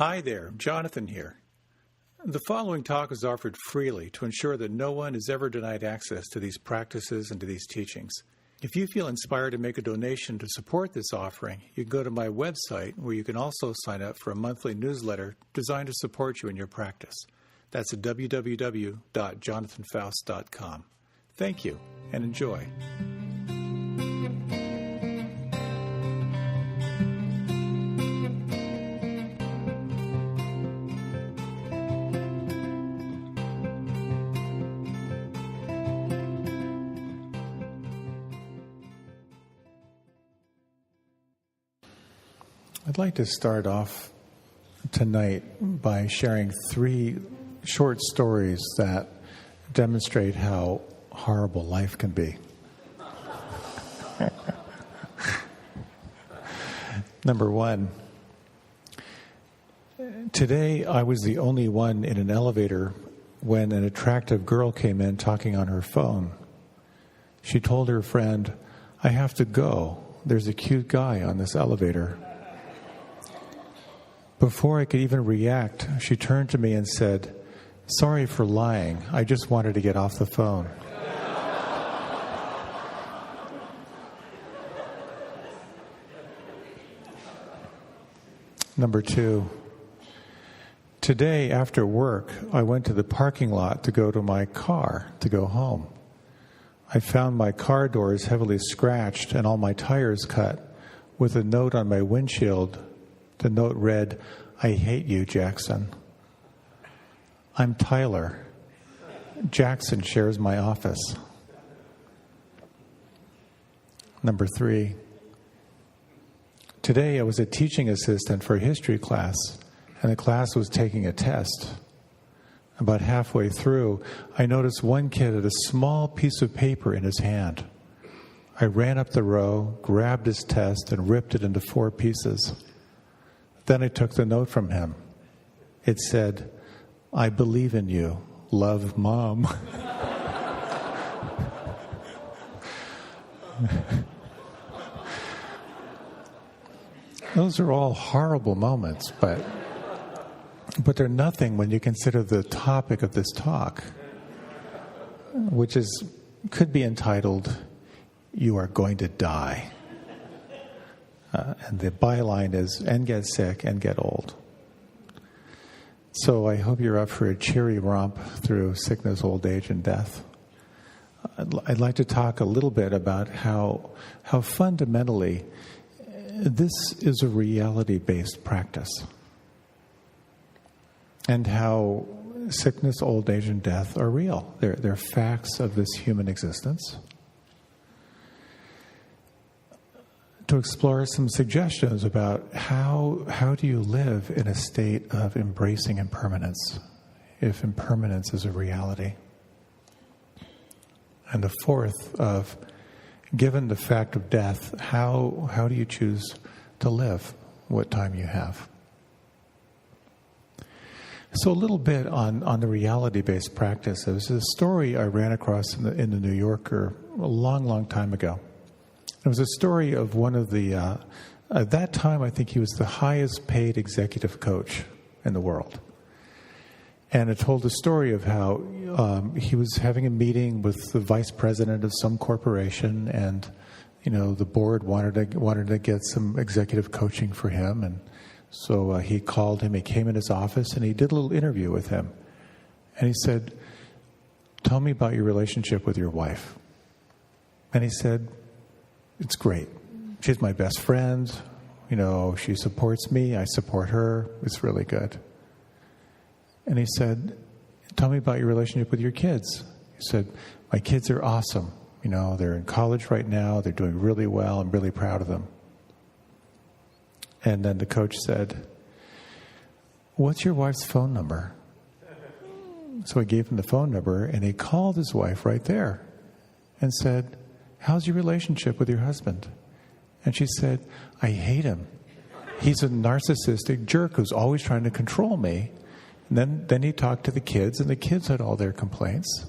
Hi there, Jonathan here. The following talk is offered freely to ensure that no one is ever denied access to these practices and to these teachings. If you feel inspired to make a donation to support this offering, you can go to my website where you can also sign up for a monthly newsletter designed to support you in your practice. That's at www.jonathanfoust.com. Thank you and enjoy. I'd like to start off tonight by sharing 3 short stories that demonstrate how horrible life can be. Number 1, today I was the only one in an elevator when an attractive girl came in talking on her phone. She told her friend, "I have to go. There's a cute guy on this elevator." Before I could even react, she turned to me and said, "Sorry for lying. I just wanted to get off the phone." Number 2, today after work, I went to the parking lot to go to my car to go home. I found my car doors heavily scratched and all my tires cut, with a note on my windshield. The note read, "I hate you, Jackson." I'm Tyler. Jackson shares my office. Number 3, today I was a teaching assistant for a history class, and the class was taking a test. About halfway through, I noticed one kid had a small piece of paper in his hand. I ran up the row, grabbed his test, and ripped it into 4 pieces. Then I took the note from him. It said, "I believe in you. Love, Mom." Those are all horrible moments, but they're nothing when you consider the topic of this talk, which could be entitled, "You Are Going to Die." And the byline is, "And get sick and get old." So I hope you're up for a cheery romp through sickness, old age, and death. I'd like to talk a little bit about how fundamentally this is a reality-based practice, and how sickness, old age, and death are real. They're facts of this human existence. To explore some suggestions about how do you live in a state of embracing impermanence, if impermanence is a reality. And the 4th of, given the fact of death, how do you choose to live what time you have? So a little bit on the reality-based practice. There was a story I ran across in the New Yorker a long, long time ago. It was a story of one of the, at that time I think he was the highest paid executive coach in the world. And it told the story of how he was having a meeting with the vice president of some corporation, and the board wanted to get some executive coaching for him. And so he called him, he came in his office, and he did a little interview with him. And he said, "Tell me about your relationship with your wife." And he said, "It's great. She's my best friend. She supports me. I support her. It's really good." And he said, "Tell me about your relationship with your kids." He said, "My kids are awesome. They're in college right now. They're doing really well. I'm really proud of them." And then the coach said, "What's your wife's phone number?" So he gave him the phone number, and he called his wife right there and said, "How's your relationship with your husband?" And she said, "I hate him. He's a narcissistic jerk who's always trying to control me." And then he talked to the kids, and the kids had all their complaints.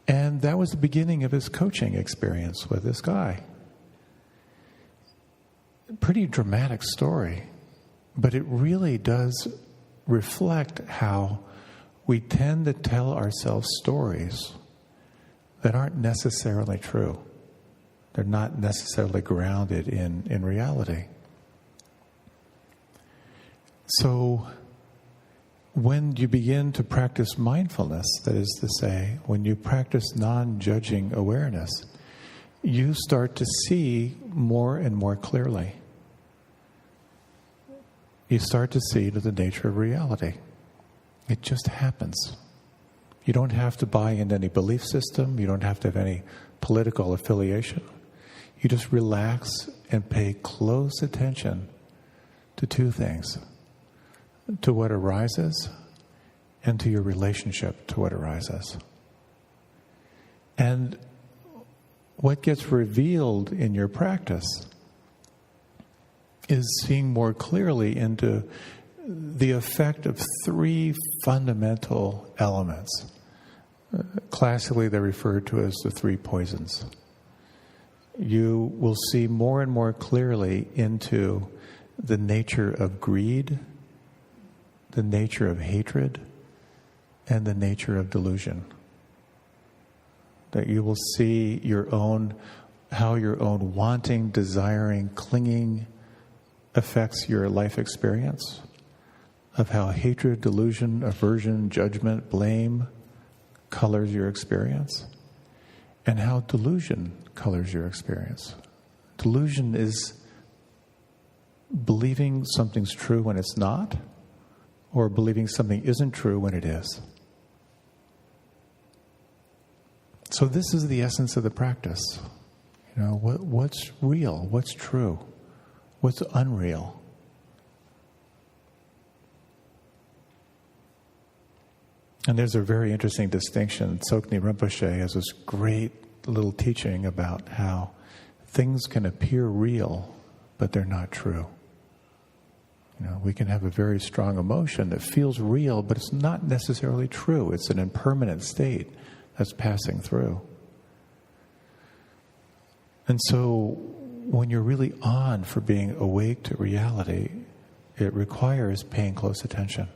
And that was the beginning of his coaching experience with this guy. Pretty dramatic story. But it really does reflect how we tend to tell ourselves stories that aren't necessarily true. They're not necessarily grounded in reality. So when you begin to practice mindfulness, that is to say, when you practice non-judging awareness, you start to see more and more clearly. You start to see to the nature of reality. It just happens. You don't have to buy into any belief system. You don't have to have any political affiliation. You just relax and pay close attention to two things: to what arises and to your relationship to what arises. And what gets revealed in your practice is seeing more clearly into the effect of three fundamental elements. Classically, they're referred to as the three poisons. You will see more and more clearly into the nature of greed, the nature of hatred, and the nature of delusion. That you will see how your own wanting, desiring, clinging affects your life experience, of how hatred, delusion, aversion, judgment, blame colors your experience, and how delusion colors your experience. Delusion is believing something's true when it's not, or believing something isn't true when it is. So this is the essence of the practice. What's real? What's true? What's unreal? And there's a very interesting distinction. Tsoknyi Rinpoche has this great little teaching about how things can appear real, but they're not true. We can have a very strong emotion that feels real, but it's not necessarily true. It's an impermanent state that's passing through. And so when you're really on for being awake to reality, it requires paying close attention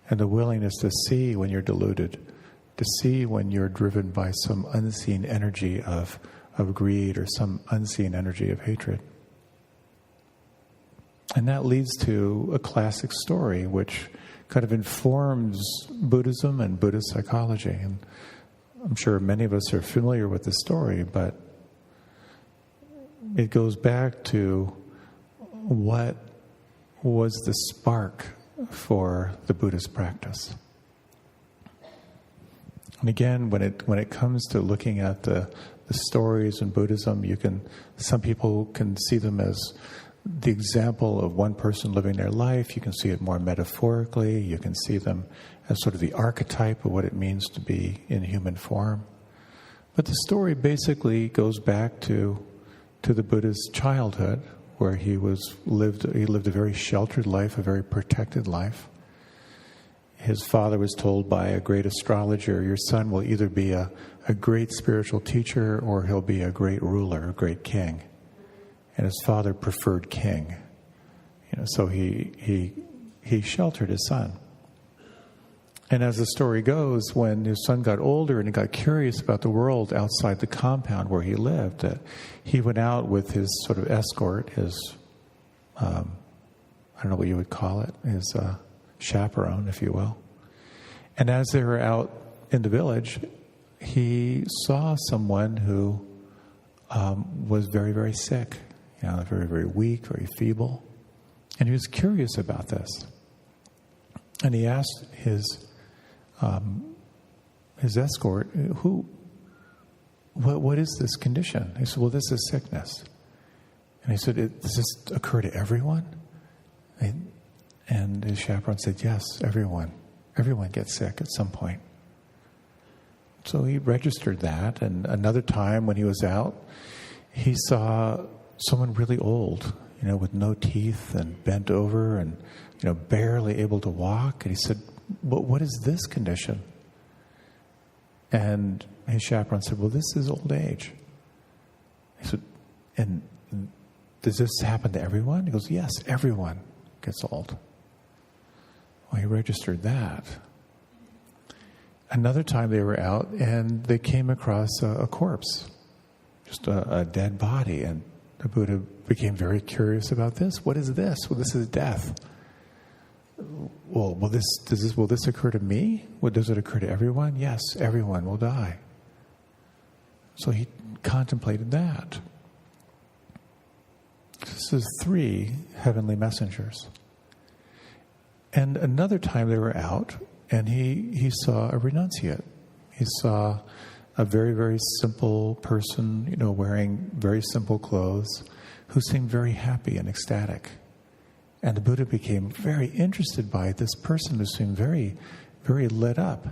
and the willingness to see when you're deluded, to see when you're driven by some unseen energy of greed or some unseen energy of hatred. And that leads to a classic story which kind of informs Buddhism and Buddhist psychology. And I'm sure many of us are familiar with the story, but it goes back to what was the spark for the Buddhist practice. And again, when it comes to looking at the stories in Buddhism, some people can see them as the example of one person living their life. You can see it more metaphorically. You can see them as sort of the archetype of what it means to be in human form. But the story basically goes back to the Buddha's childhood, where he lived a very sheltered life, a very protected life. His father was told by a great astrologer, your son will either be a great spiritual teacher or he'll be a great ruler, a great king. And his father preferred king. So he sheltered his son. And as the story goes, when his son got older and he got curious about the world outside the compound where he lived, that he went out with his sort of escort, his, I don't know what you would call it, his chaperone, if you will. And as they were out in the village, he saw someone who was very, very sick, very, very weak, very feeble. And he was curious about this. And he asked his escort, what is this condition? He said, well, this is sickness. And he said, does this occur to everyone? And his chaperone said, yes, everyone gets sick at some point. So he registered that, and another time when he was out, he saw someone really old, with no teeth and bent over and, barely able to walk. And he said, what is this condition? And his chaperone said, well, this is old age. He said, and does this happen to everyone? He goes, yes, everyone. gets old. Well, he registered that. Another time they were out and they came across a corpse, just a dead body, and the Buddha became very curious about this. What is this? Well, this is death. Well, will this occur to me? Well, does it occur to everyone? Yes, everyone will die. So he contemplated that. This is 3 heavenly messengers. And another time they were out, and he saw a renunciate. He saw a very, very simple person, wearing very simple clothes, who seemed very happy and ecstatic. And the Buddha became very interested by this person who seemed very, very lit up.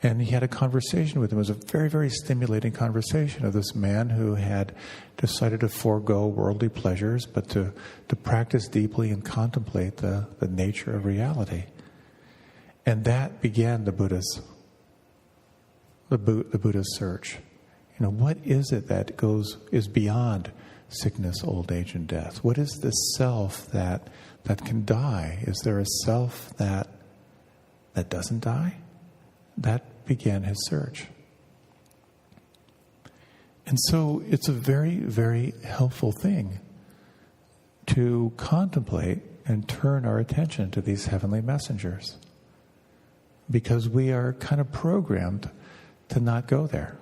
And he had a conversation with him. It was a very, very stimulating conversation of this man who had decided to forego worldly pleasures, but to practice deeply and contemplate the nature of reality. And that began the Buddha's search. What is it that is beyond sickness, old age, and death? What is the self that can die? Is there a self that doesn't die? That began his search. And so it's a very, very helpful thing to contemplate and turn our attention to these heavenly messengers, because we are kind of programmed to not go there.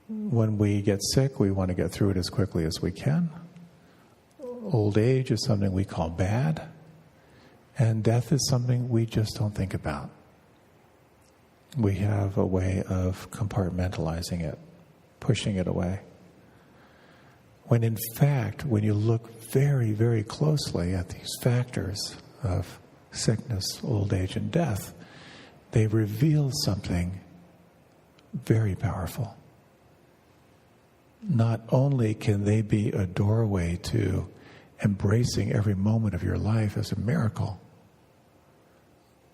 When we get sick, we want to get through it as quickly as we can. Old age is something we call bad, and death is something we just don't think about. We have a way of compartmentalizing it, pushing it away. When in fact, when you look very, very closely at these factors of sickness, old age, and death, they reveal something very powerful. Not only can they be a doorway to embracing every moment of your life as a miracle,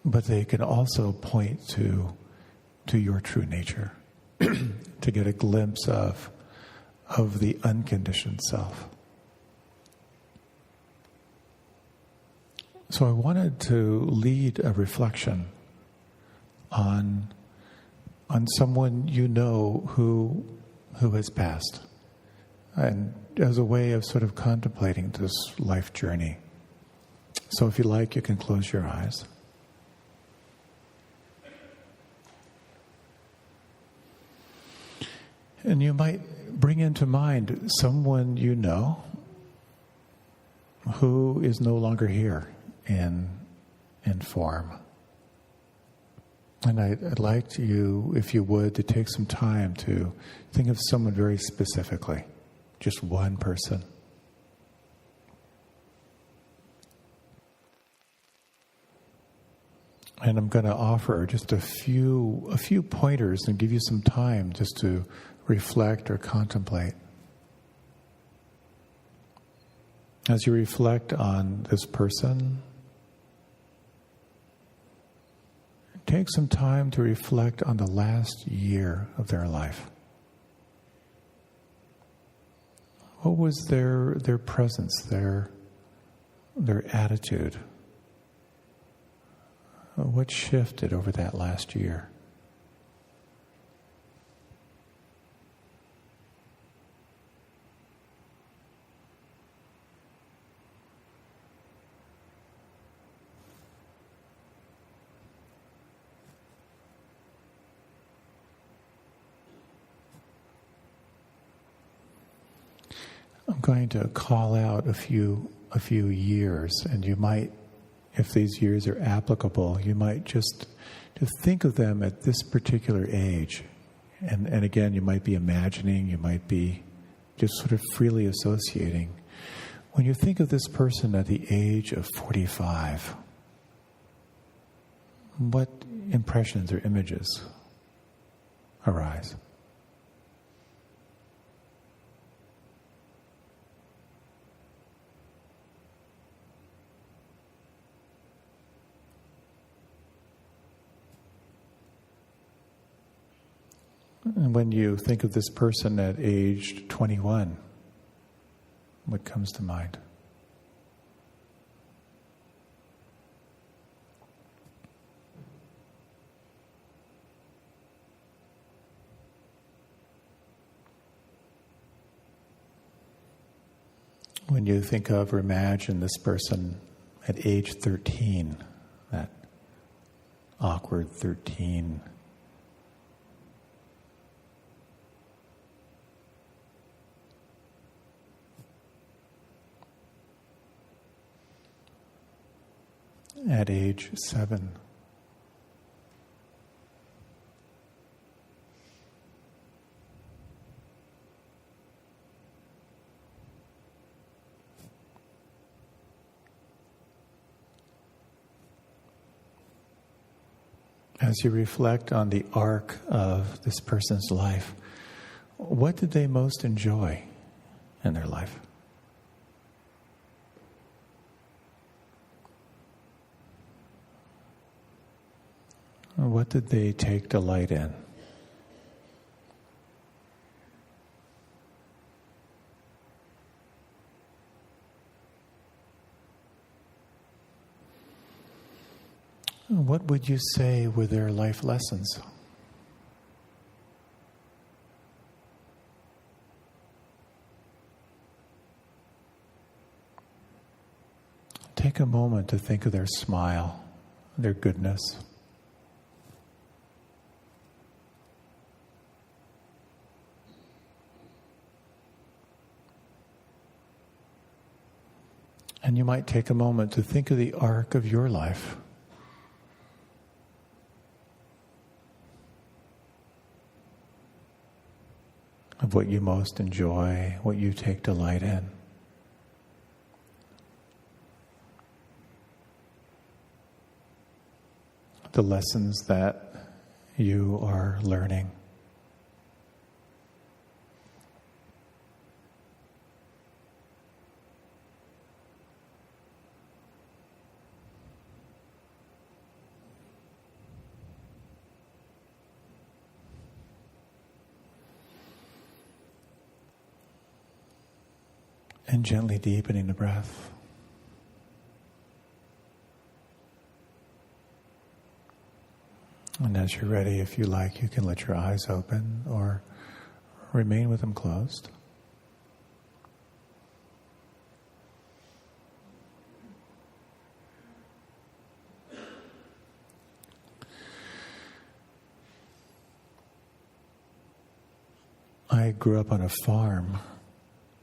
but they can also point to your true nature, to get a glimpse of the unconditioned self. So I wanted to lead a reflection on someone who has passed, and as a way of sort of contemplating this life journey. So if you like, you can close your eyes. And you might bring into mind someone who is no longer here in form. And I'd like you, if you would, to take some time to think of someone very specifically, just one person. And I'm going to offer just a few pointers and give you some time just to reflect or contemplate. As you reflect on this person, take some time to reflect on the last year of their life. What was their presence, their attitude? What shifted over that last year? I'm going to call out a few years, and you might, if these years are applicable, you might just to think of them at this particular age. And again, you might be imagining, you might be just sort of freely associating. When you think of this person at the age of 45, what impressions or images arise? And when you think of this person at age 21, what comes to mind? When you think of or imagine this person at age 13, that awkward 13, at age 7, as you reflect on the arc of this person's life, what did they most enjoy in their life? What did they take delight in? What would you say were their life lessons? Take a moment to think of their smile, their goodness. And you might take a moment to think of the arc of your life. Of what you most enjoy, what you take delight in. The lessons that you are learning. And gently deepening the breath. And as you're ready, if you like, you can let your eyes open or remain with them closed. I grew up on a farm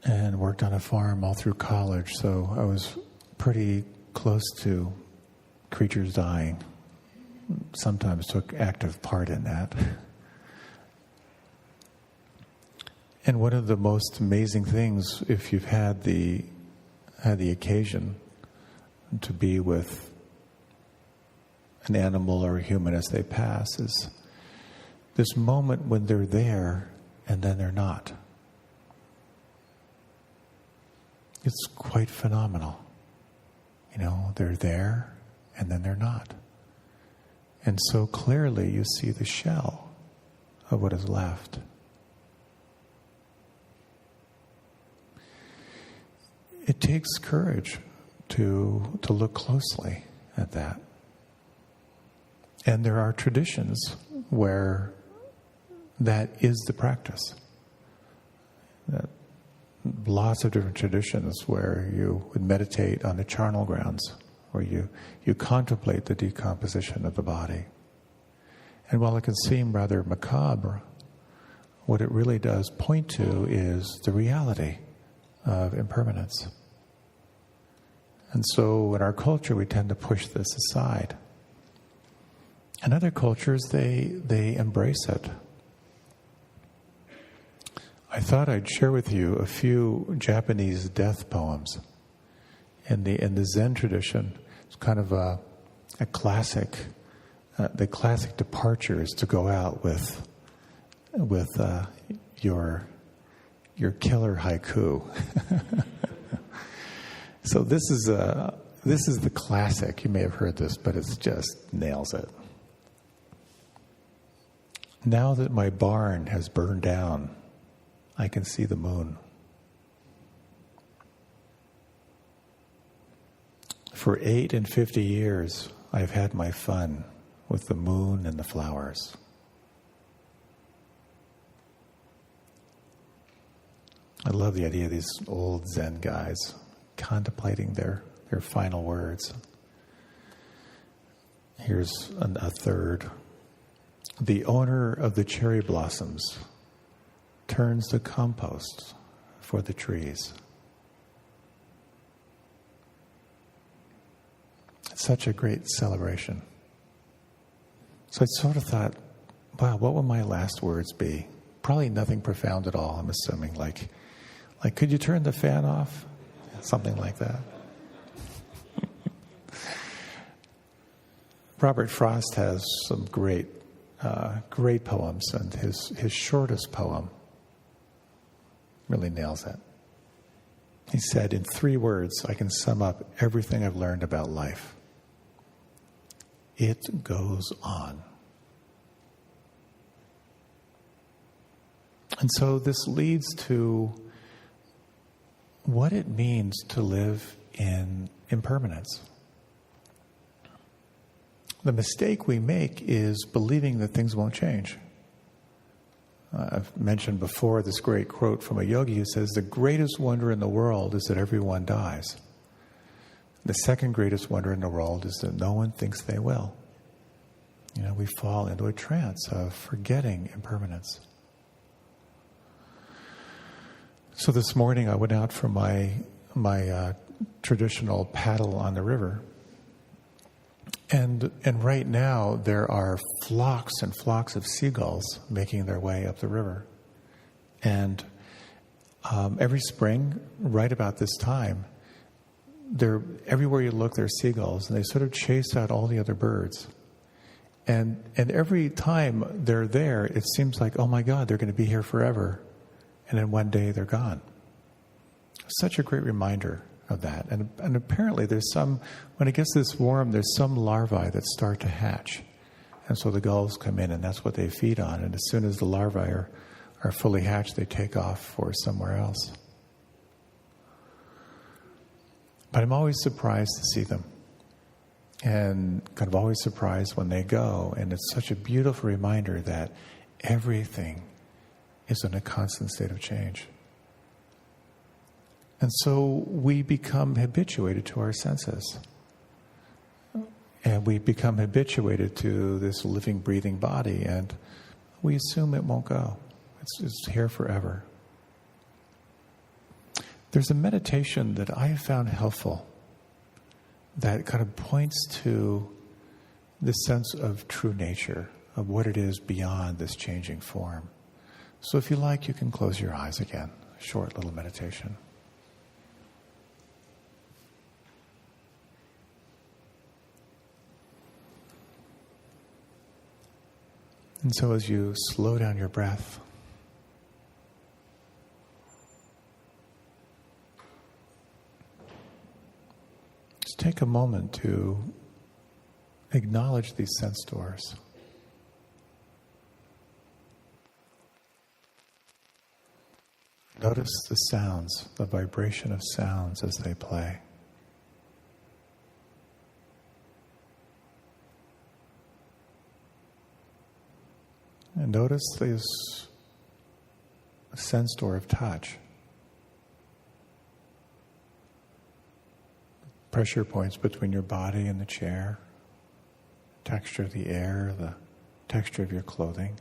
and worked on a farm all through college, so I was pretty close to creatures dying. Sometimes took active part in that. And one of the most amazing things, if you've had the occasion to be with an animal or a human as they pass, is this moment when they're there and then they're not. It's quite phenomenal. You know, they're there and then they're not. And so clearly you see the shell of what is left. It takes courage to look closely at that. And there are traditions where that is the practice. Lots of different traditions where you would meditate on the charnel grounds, where you contemplate the decomposition of the body. And while it can seem rather macabre, what it really does point to is the reality of impermanence. And so in our culture, we tend to push this aside. In other cultures, they embrace it. I thought I'd share with you a few Japanese death poems. In the Zen tradition, it's kind of a classic. The classic departure is to go out with your killer haiku. So this is the classic. You may have heard this, but it just nails it. Now that my barn has burned down, I can see the moon. For 8 and 50 years, I've had my fun with the moon and the flowers. I love the idea of these old Zen guys contemplating their final words. Here's a third. The owner of the cherry blossoms turns the compost for the trees. It's such a great celebration. So I sort of thought, wow, what will my last words be? Probably nothing profound at all, I'm assuming. Like, could you turn the fan off? Something like that. Robert Frost has some great poems, and his shortest poem really nails it. He said, in 3 words, I can sum up everything I've learned about life. It goes on. And so this leads to what it means to live in impermanence. The mistake we make is believing that things won't change. I've mentioned before this great quote from a yogi who says, the greatest wonder in the world is that everyone dies. The second greatest wonder in the world is that no one thinks they will. We fall into a trance of forgetting impermanence. So this morning I went out for my traditional paddle on the river. And right now there are flocks and flocks of seagulls making their way up the river. And every spring, right about this time, everywhere you look, there are seagulls, and they sort of chase out all the other birds. And every time they're there, it seems like, oh my God, they're going to be here forever. And then one day they're gone. Such a great reminder of that. And apparently there's when it gets this warm, there's some larvae that start to hatch. And so the gulls come in, and that's what they feed on. And as soon as the larvae are fully hatched, they take off for somewhere else. But I'm always surprised to see them. And kind of always surprised when they go. And it's such a beautiful reminder that everything is in a constant state of change. And so we become habituated to our senses. And we become habituated to this living, breathing body, and we assume it won't go. It's here forever. There's a meditation that I have found helpful that kind of points to the sense of true nature, of what it is beyond this changing form. So if you like, you can close your eyes again. A short little meditation. And so as you slow down your breath, just take a moment to acknowledge these sense doors. Notice the sounds, the vibration of sounds as they play. And notice this sense door of touch. Pressure points between your body and the chair, texture of the air, the texture of your clothing,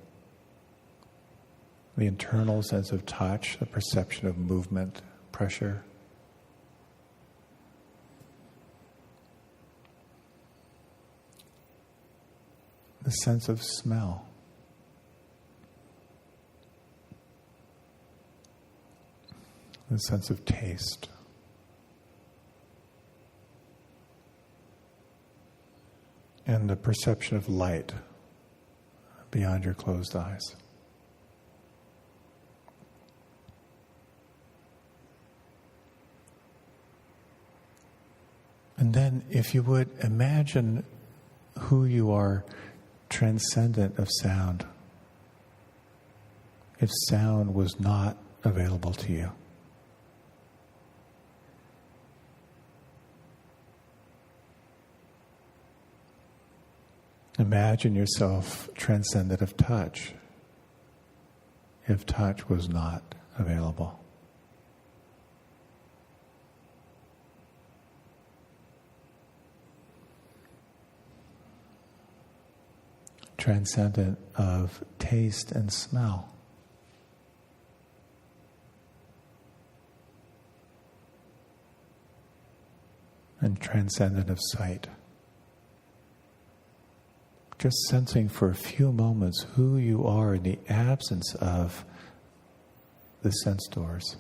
the internal sense of touch, the perception of movement, pressure. The sense of smell. The sense of taste. And the perception of light beyond your closed eyes. And then, if you would, imagine who you are transcendent of sound. If sound was not available to you. Imagine yourself transcendent of touch, if touch was not available. transcendent of taste and smell. And transcendent of sight. Just sensing for a few moments who you are in the absence of the sense doors.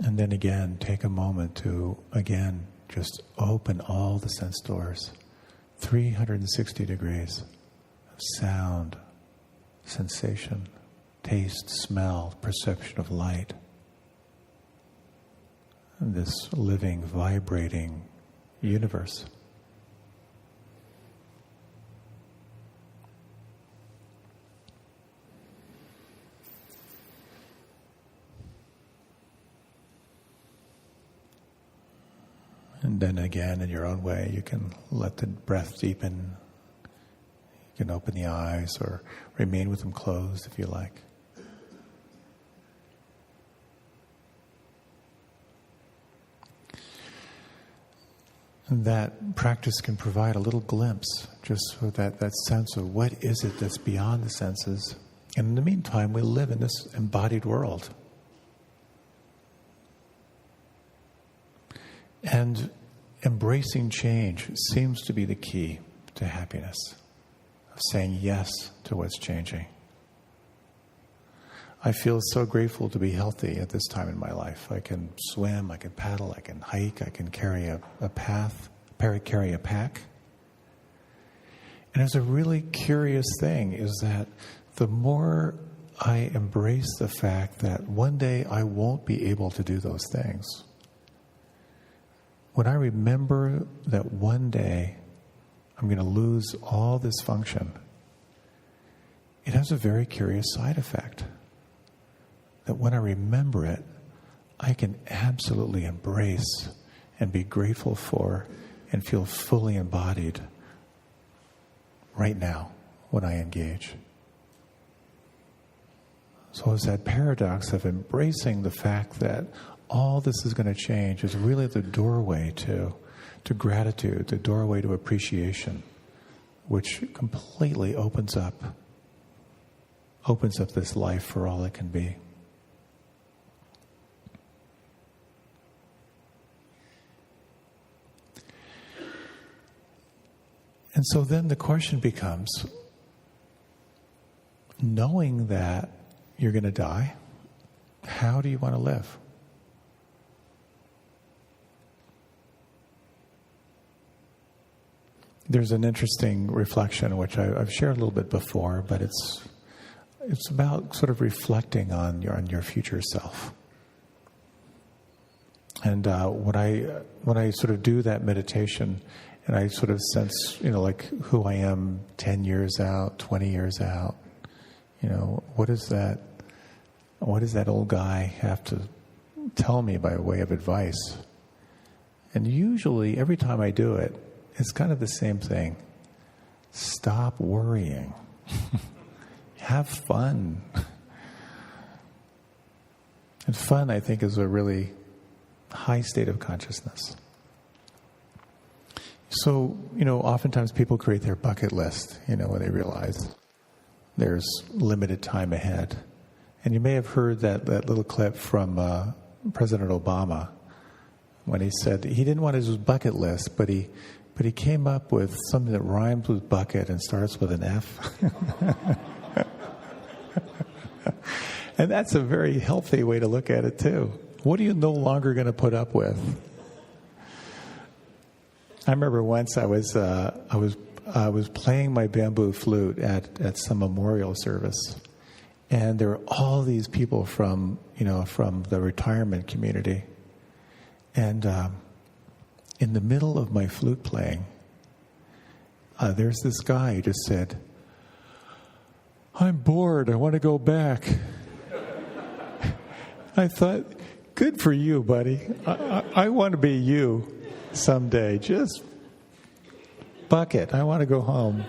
And then again, take a moment to, again, just open all the sense doors. 360 degrees of sound, sensation, taste, smell, perception of light. And this living, vibrating universe. And then again, in your own way, you can let the breath deepen. You can open the eyes or remain with them closed if you like. And that practice can provide a little glimpse, just for that sense of what is it that's beyond the senses. And in the meantime, we live in this embodied world. And embracing change seems to be the key to happiness, of saying yes to what's changing. I feel so grateful to be healthy at this time in my life. I can swim, I can paddle, I can hike, I can carry a pack. And it's a really curious thing is that the more I embrace the fact that one day I won't be able to do those things, when I remember that one day I'm going to lose all this function, it has a very curious side effect. That when I remember it, I can absolutely embrace and be grateful for and feel fully embodied right now when I engage. So it's that paradox of embracing the fact that all this is going to change is really the doorway to gratitude, the doorway to appreciation, which completely opens up this life for all it can be. And so then the question becomes, knowing that you're going to die, how do you want to live? There's an interesting reflection, which I've shared a little bit before, but it's about sort of reflecting on your future self. And when I sort of do that meditation, and I sort of sense, like who I am 10 years out, 20 years out, what does that old guy have to tell me by way of advice? And usually, every time I do it, it's kind of the same thing. Stop worrying. Have fun. And fun, I think, is a really high state of consciousness. So, oftentimes people create their bucket list, when they realize there's limited time ahead. And you may have heard that little clip from President Obama when he said he didn't want his bucket list, but he came up with something that rhymes with bucket and starts with an F. And that's a very healthy way to look at it too. What are you no longer going to put up with? I remember once I was playing my bamboo flute at some memorial service, and there were all these people from the retirement community, and in the middle of my flute playing, there's this guy who just said, "I'm bored. I want to go back." I thought, good for you, buddy. I want to be you someday. Just bucket. I want to go home.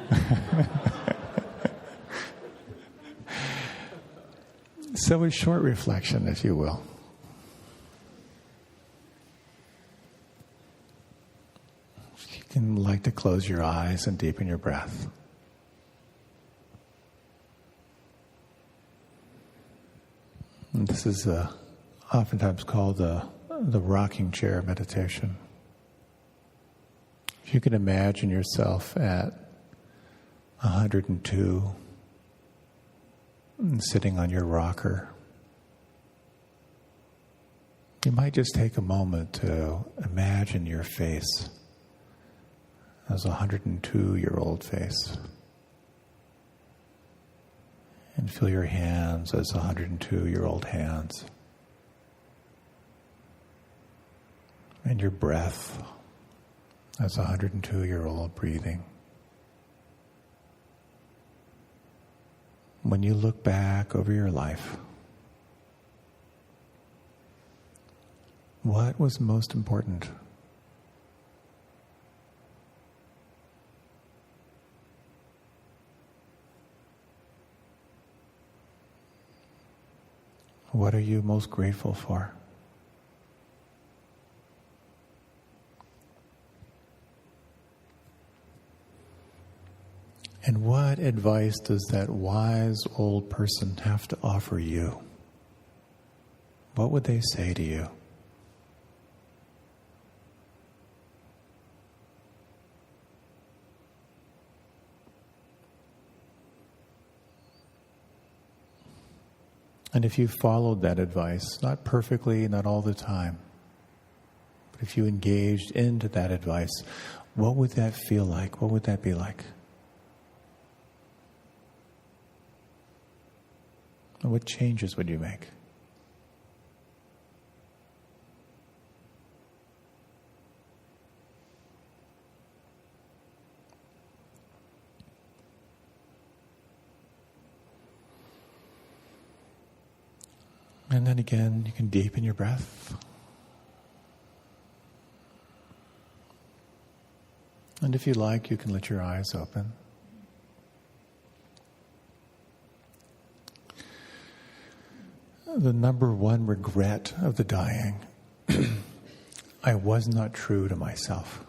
So a short reflection, if you will. You can like to close your eyes and deepen your breath. And this is oftentimes called the rocking chair meditation. If you can imagine yourself at 102, and sitting on your rocker, you might just take a moment to imagine your face as a 102-year-old face, and feel your hands as 102-year-old hands, and your breath as 102-year-old breathing. When you look back over your life, what was most important? What are you most grateful for? And what advice does that wise old person have to offer you? What would they say to you? And if you followed that advice, not perfectly, not all the time, but if you engaged into that advice, what would that feel like? What would that be like? And what changes would you make? And then again, you can deepen your breath. And if you like, you can let your eyes open. The number one regret of the dying, I was not true to myself.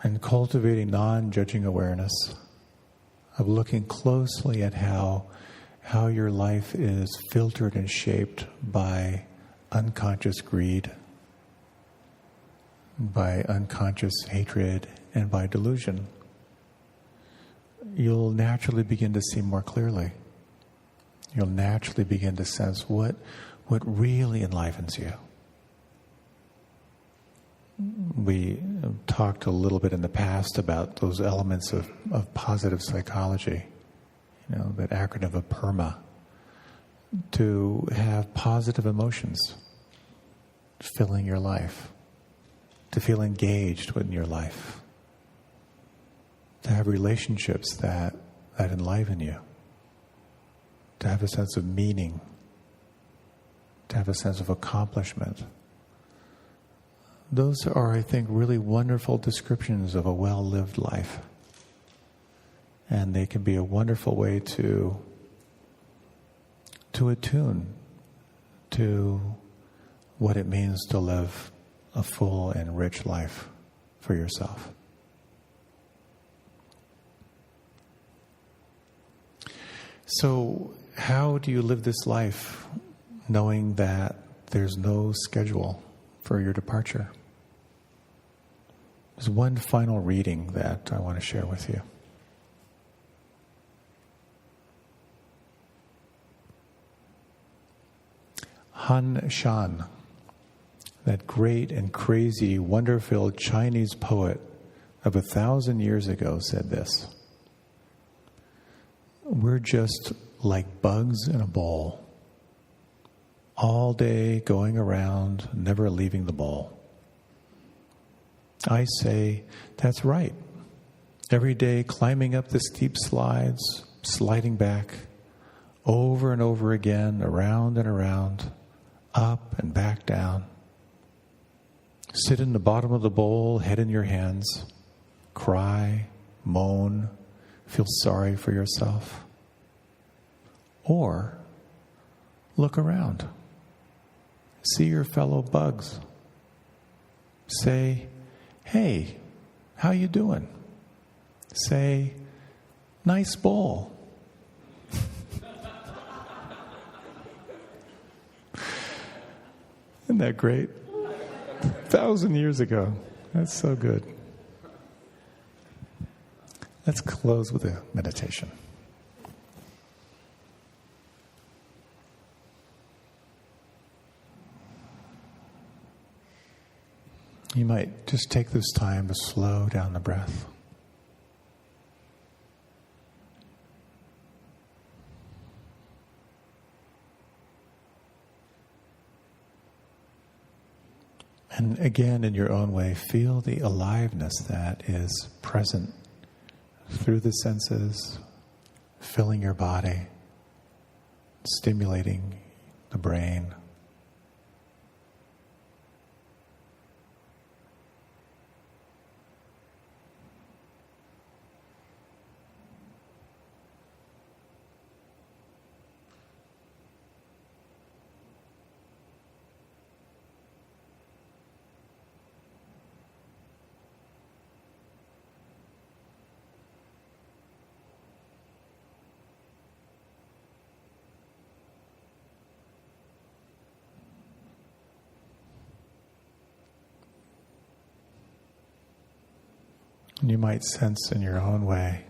And cultivating non-judging awareness of looking closely at how your life is filtered and shaped by unconscious greed, by unconscious hatred, and by delusion, you'll naturally begin to see more clearly. You'll naturally begin to sense what really enlivens you. We talked a little bit in the past about those elements of positive psychology, that acronym of PERMA, to have positive emotions filling your life, to feel engaged in your life, to have relationships that enliven you, to have a sense of meaning, to have a sense of accomplishment. Those are, I think, really wonderful descriptions of a well-lived life. And they can be a wonderful way to attune to what it means to live a full and rich life for yourself. So, how do you live this life knowing that there's no schedule for your departure? There's one final reading that I want to share with you. Han Shan, that great and crazy, wonder-filled Chinese poet of 1,000 years ago, said this: "We're just like bugs in a bowl, all day going around, never leaving the bowl." I say, that's right. Every day climbing up the steep slides, sliding back, over and over again, around and around, up and back down. Sit in the bottom of the bowl, head in your hands, cry, moan, feel sorry for yourself. Or look around. See your fellow bugs. Say, hey, how you doing? Say, nice bowl. Isn't that great? 1,000 years ago. That's so good. Let's close with a meditation. You might just take this time to slow down the breath. And again, in your own way, feel the aliveness that is present through the senses, filling your body, stimulating the brain. And you might sense in your own way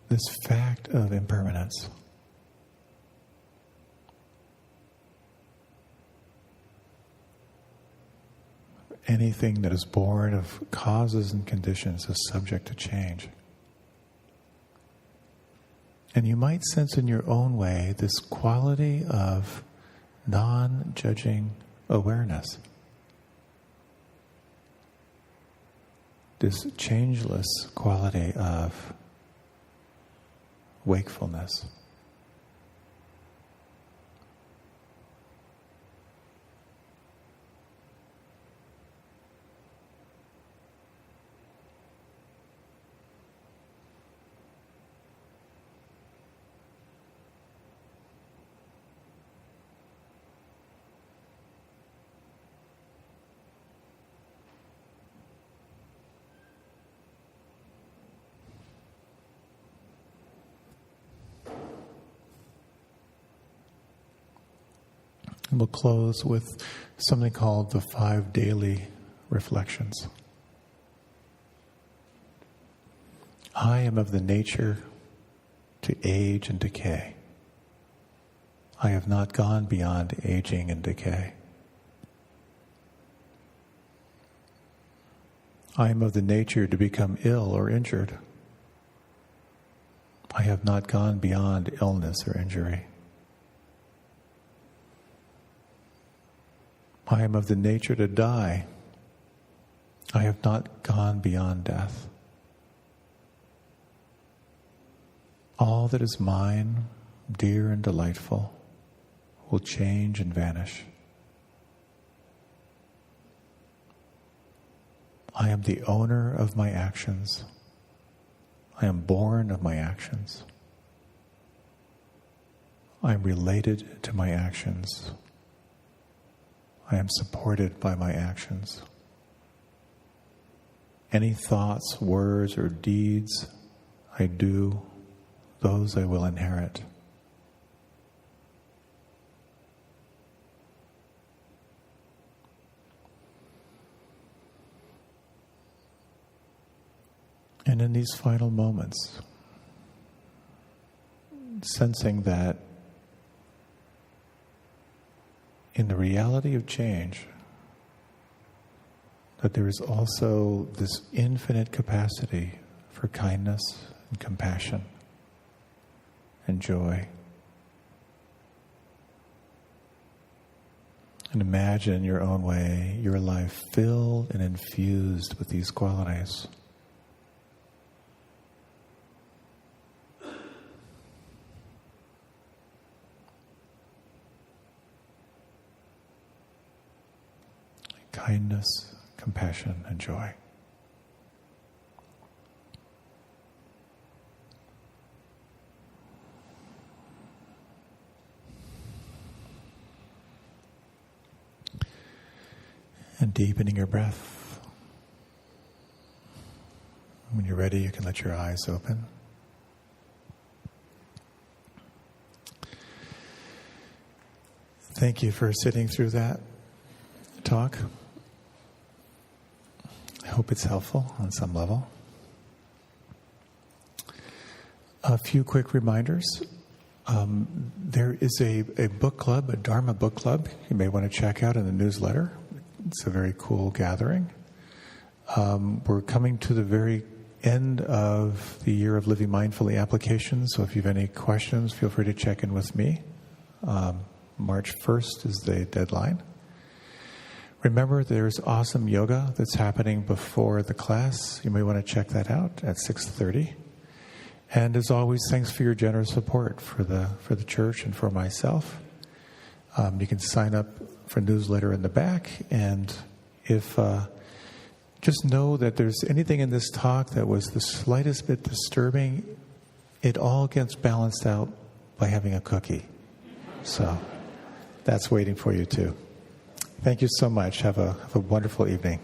this fact of impermanence. Anything that is born of causes and conditions is subject to change. And you might sense in your own way this quality of non-judging awareness. This changeless quality of wakefulness. And we'll close with something called the 5 daily reflections. I am of the nature to age and decay. I have not gone beyond aging and decay. I am of the nature to become ill or injured. I have not gone beyond illness or injury. I am of the nature to die. I have not gone beyond death. All that is mine, dear and delightful, will change and vanish. I am the owner of my actions. I am born of my actions. I am related to my actions. I am supported by my actions. Any thoughts, words, or deeds I do, those I will inherit. And in these final moments, sensing that in the reality of change, that there is also this infinite capacity for kindness and compassion and joy. And imagine in your own way your life filled and infused with these qualities. kindness, compassion, and joy. And deepening your breath. When you're ready, you can let your eyes open. Thank you for sitting through that talk. I hope it's helpful on some level. A few quick reminders. There is a book club, a Dharma book club, you may want to check out in the newsletter. It's a very cool gathering. We're coming to the very end of the year of Living Mindfully application, so if you have any questions, feel free to check in with me. March 1st is the deadline. Remember, there's awesome yoga that's happening before the class. You may want to check that out at 6:30. And as always, thanks for your generous support for the church and for myself. You can sign up for newsletter in the back, and if just know that there's anything in this talk that was the slightest bit disturbing, it all gets balanced out by having a cookie. So that's waiting for you too. Thank you so much. Have a wonderful evening.